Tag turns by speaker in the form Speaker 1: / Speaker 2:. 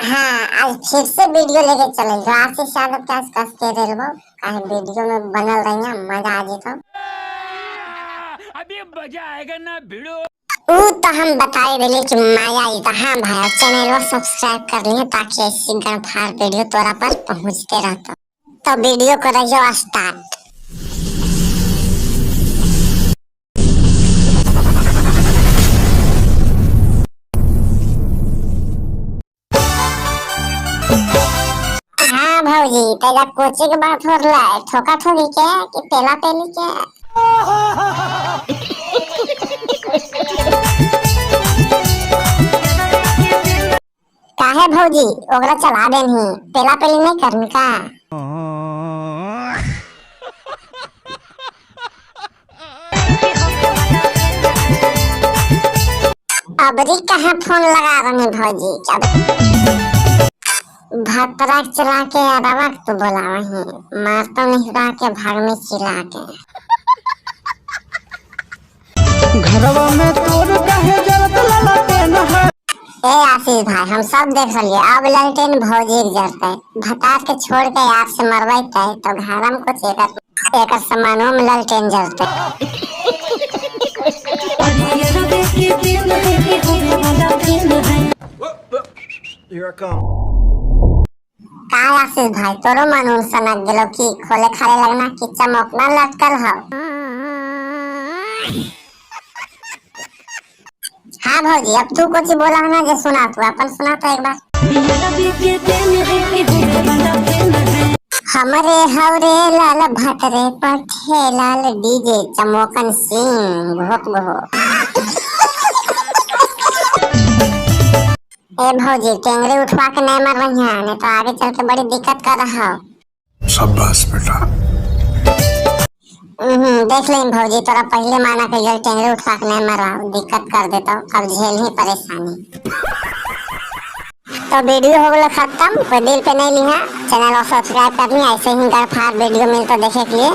Speaker 1: हाँ, आज फिर से वीडियो लेके चले जो आशीष यादव के कस के रेलबो काहे वीडियो में बनल रही मजा आ जेतो।
Speaker 2: अभी मजा आएगा ना भिड़ो।
Speaker 1: ऊ तो हम बताए देले कि मजा आई तो हाँ भाई चैनल को सब्सक्राइब कर लिए ताकि ऐसी गणफार वीडियो तोरा पर पहुंचते रहता। तो वीडियो को रहियो स्टार्ट। हाँ भौजी तेरा कोची के बात हो रहा है ठोका ठोकी के कि पेला पेली के काहे भौजी ओकरा चला देनी पेला पेली नहीं करनी का। अबरी कहाँ फोन लगा रही भौजी भतरा चला के अरवा तो बोला वही मार तो नहीं रहा के भाग में चिल्ला के
Speaker 3: घरवा में तोर काहे जरत ललटेन है।
Speaker 1: ए आशीष भाई हम सब देख लिए अब ललटेन भौजी जरते भता के छोड़ के यार से मरवाते तो घर में कुछ एक सामानों में ललटेन जरते।
Speaker 3: Here I come.
Speaker 1: का आशीष भाई तोरो मानून सनक गेलो कि खोले खाले लगना कि चमक ना लटकल हो। हाँ भौजी अब तू कुछ बोला ना जो सुना तू अपन सुना तो एक बार। हमरे हवरे लाल भतरे पठे लाल डीजे चमोकन सिंह भोक भो। ए भौजी टेंगरे उठवा के नहीं मर रही है नहीं तो आगे चल के बड़ी दिक्कत कर रहा हो।
Speaker 4: शाबाश बेटा।
Speaker 1: देख लें भौजी तोरा पहले माना के जल टेंगरे उठवा के नहीं मरवा दिक्कत कर देता अब झेल ही परेशानी। तो वीडियो हो गया खत्म कोई दिल पे नहीं लिया चैनल को सब्सक्राइब कर लिया ऐसे ही गड़फार वीडियो मिलता देखे के लिए।